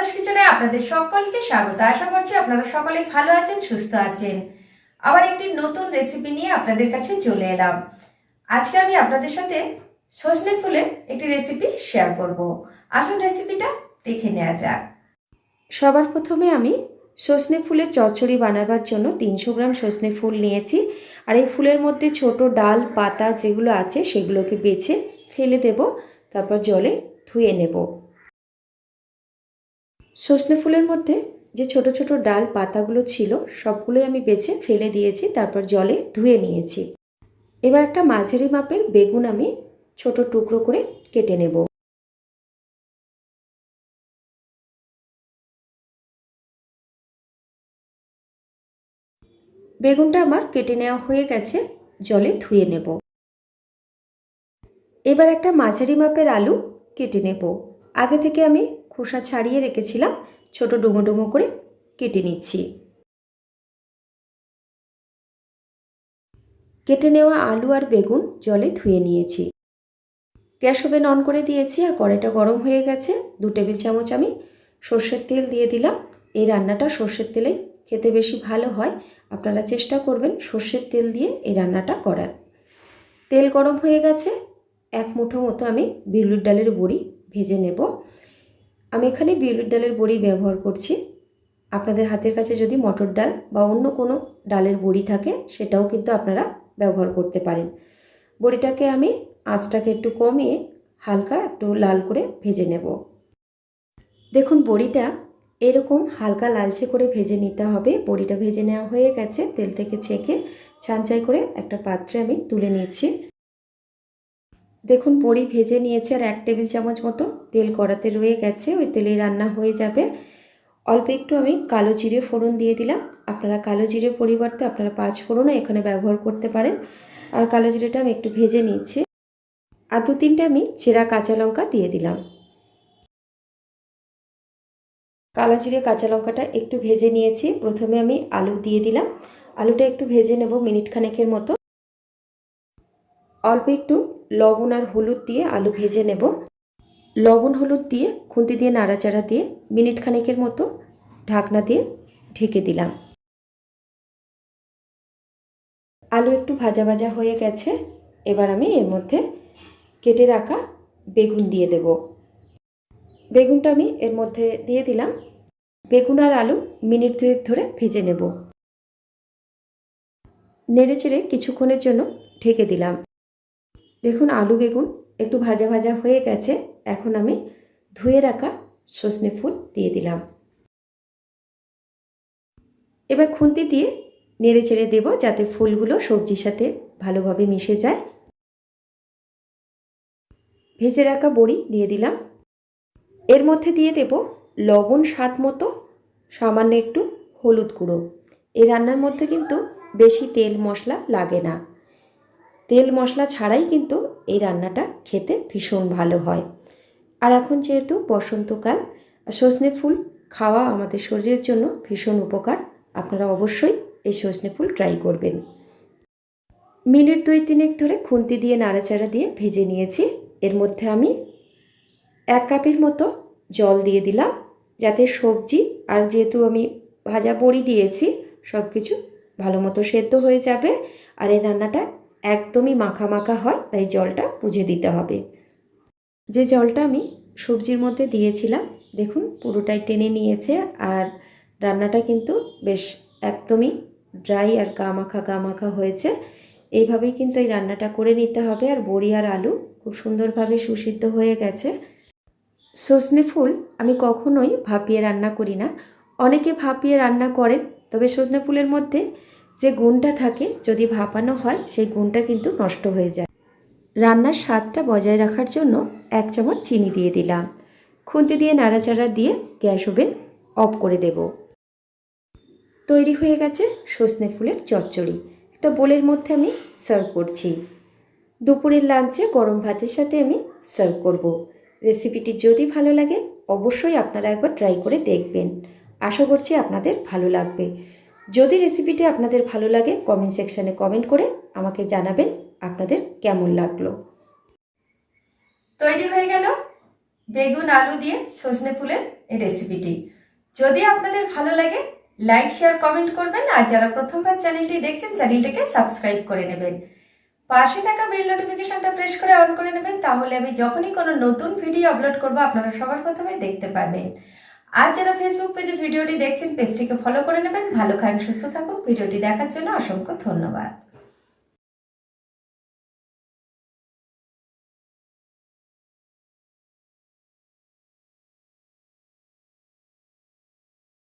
সন্ন্যাস কিচেনে আপনাদের সকলকে স্বাগত। আশা করছি আপনারা সকলেই ভালো আছেন, সুস্থ আছেন। আবার একটি নতুন রেসিপি নিয়ে আপনাদের কাছে চলে এলাম। আজকে আমি আপনাদের সাথে সজনে ফুলের একটি রেসিপি শেয়ার করব। আসুন রেসিপিটা দেখে নেওয়া যাক। সবার প্রথমে আমি সজনে ফুলের চচ্চড়ি বানাবার জন্য 300 গ্রাম সজনে ফুল নিয়েছি। আর এই ফুলের মধ্যে ছোট ডাল পাতা যেগুলো আছে সেগুলোকে বেছে ফেলে দেব, তারপর জলে ধুয়ে নেব। সজনে ফুলের মধ্যে যে ছোট ছোট ডাল পাতাগুলো ছিল সবগুলোই আমি বেছে ফেলে দিয়েছি, তারপর জলে ধুয়ে নিয়েছি। এবার একটা মাঝারি মাপের বেগুন আমি ছোট টুকরো করে কেটে নেব। বেগুনটা আমার কেটে নেওয়া হয়ে গেছে, জলে ধুয়ে নেব। এবার একটা মাঝারি মাপের আলু কেটে নেব। আগে থেকে আমি খোসা ছাড়িয়ে রেখেছিলাম, ছোট ডুমো ডুমো করে কেটে নিচ্ছি। কেটে নেওয়া আলু আর বেগুন জলে ধুয়ে নিয়েছি। গ্যাস ওভেন অন করে দিয়েছি আর কড়াইটা গরম হয়ে গেছে। 2 টেবিল চামচ আমি সর্ষের তেল দিয়ে দিলাম। এই রান্নাটা সর্ষের তেলে খেতে বেশি ভালো হয়, আপনারা চেষ্টা করবেন সর্ষের তেল দিয়ে এই রান্নাটা করার। তেল গরম হয়ে গেছে, 1 মুঠো মতো আমি বিউলির ডালের বড়ি ভেজে নেব। আমি এখানে বিউলির ডালের বড়ি ব্যবহার করছি। আপনাদের হাতের কাছে যদি মটর ডাল বা অন্য কোনো ডালের বড়ি থাকে সেটাও কিন্তু আপনারা ব্যবহার করতে পারেন। বড়িটাকে আমি আঁচটাকে একটু কমিয়ে হালকা একটু লাল করে ভেজে নেব। দেখুন বড়িটা এরকম হালকা লালচে করে ভেজে নিতে হবে। বড়িটা ভেজে নেওয়া হয়ে গেছে, তেল থেকে ছেঁকে ছাঁচাই করে একটা পাত্রে আমি তুলে নিচ্ছি। দেখুন বড়ি ভেজে নিয়েছে আর 1 টেবিল চামচ মতো তেল কড়াতে রয়ে গেছে, ওই তেলেই রান্না হয়ে যাবে। অল্প একটু আমি কালো জিরে ফোড়ন দিয়ে দিলাম। আপনারা কালো জিরে পরিবর্তে আপনারা 5 ফোড়নও এখানে ব্যবহার করতে পারেন। আর কালো জিরেটা আমি একটু ভেজে নিচ্ছি। আর 2-3টে আমি চেরা কাঁচা লঙ্কা দিয়ে দিলাম। কালো জিরে কাঁচা লঙ্কাটা একটু ভেজে নিয়েছি। প্রথমে আমি আলু দিয়ে দিলাম। আলুটা একটু ভেজে নেব মিনিট খানেকের মতো। অল্প একটু লবণ আর হলুদ দিয়ে আলু ভেজে নেব। লবণ হলুদ দিয়ে খুন্তি দিয়ে নাড়াচাড়া দিয়ে মিনিট খানেকের মতো ঢাকনা দিয়ে ঢেকে দিলাম। আলু একটু ভাজা ভাজা হয়ে গেছে। এবার আমি এর মধ্যে কেটে রাখা বেগুন দিয়ে দেব। বেগুনটা আমি এর মধ্যে দিয়ে দিলাম। বেগুন আর আলু মিনিট 2 ধরে ভেজে নেব। নেড়ে চেড়ে কিছুক্ষণের জন্য ঢেকে দিলাম। দেখুন আলু বেগুন একটু ভাজা ভাজা হয়ে গেছে। এখন আমি ধুয়ে রাখা সজনে ফুল দিয়ে দিলাম। এবার খুন্তি দিয়ে নেড়ে চেড়ে দেব যাতে ফুলগুলো সবজির সাথে ভালোভাবে মিশে যায়। ভেজে রাখা বড়ি দিয়ে দিলাম। এর মধ্যে দিয়ে দেব লবণ স্বাদ মতো, সামান্য একটু হলুদ গুঁড়ো। এই রান্নার মধ্যে কিন্তু বেশি তেল মশলা লাগে না। তেল মশলা ছাড়াই কিন্তু এই রান্নাটা খেতে ভীষণ ভালো হয়। আর এখন যেহেতু বসন্তকাল, সজনে ফুল খাওয়া আমাদের শরীরের জন্য ভীষণ উপকার। আপনারা অবশ্যই এই সজনে ফুল ট্রাই করবেন। মিনিট 2-3 ধরে খুন্তি দিয়ে নাড়াচাড়া দিয়ে ভেজে নিয়েছি। এর মধ্যে আমি 1 কাপের মতো জল দিয়ে দিলাম, যাতে সবজি আর যেহেতু আমি ভাজা বড়ি দিয়েছি সব কিছু ভালো মতো সেদ্ধ হয়ে যাবে। আর এই রান্নাটা একদমই মাখা মাখা হয়, তাই জলটা বুঝে দিতে হবে। যে জলটা আমি সবজির মধ্যে দিয়েছিলাম দেখুন পুরোটাই টেনে নিয়েছে। আর রান্নাটা কিন্তু বেশ একদমই ড্রাই আর গা মাখা হয়েছে। এইভাবেই কিন্তু এই রান্নাটা করে নিতে হবে। আর বড়ি আর আলু খুব সুন্দরভাবে সুসিদ্ধ হয়ে গেছে। সজনে ফুল আমি কখনোই ভাপিয়ে রান্না করি না। অনেকে ভাপিয়ে রান্না করেন, তবে সজনে ফুলের মধ্যে যে গুণটা থাকে যদি ভাপানো হয় সেই গুণটা কিন্তু নষ্ট হয়ে যায়। রান্নার স্বাদটা বজায় রাখার জন্য 1 চামচ চিনি দিয়ে দিলাম। খুন্তি দিয়ে নাড়াচাড়া দিয়ে গ্যাস ওভেন অফ করে দেব। তৈরি হয়ে গেছে সজনে ফুলের চচ্চড়ি। একটা বোলের মধ্যে আমি সার্ভ করছি। দুপুরের লাঞ্চে গরম ভাতের সাথে আমি সার্ভ করব। রেসিপিটি যদি ভালো লাগে অবশ্যই আপনারা একবার ট্রাই করে দেখবেন। আশা করছি আপনাদের ভালো লাগবে। যদি রেসিপিটি আপনাদের ভালো লাগে কমেন্ট সেকশানে কমেন্ট করে আমাকে জানাবেন আপনাদের কেমন লাগলো। তৈরি হয়ে গেল বেগুন আলু দিয়ে সজনে ফুলের এই রেসিপিটি। যদি আপনাদের ভালো লাগে লাইক শেয়ার কমেন্ট করবেন, আর যারা প্রথমবার চ্যানেলটি দেখছেন চ্যানেলটিকে সাবস্ক্রাইব করে নেবেন। পাশে থাকা বেল নোটিফিকেশনটা প্রেস করে অন করে নেবেন, তাহলে আমি যখনই কোনো নতুন ভিডিও আপলোড করব আপনারা সবার প্রথমে দেখতে পাবেন। আর যারা ফেসবুক পেজে ভিডিওটি দেখছেন পেজটিকে ফলো করে নেবেন। ভালো খান, সুস্থ থাকুন। ভিডিওটি দেখার জন্য অসংখ্য ধন্যবাদ।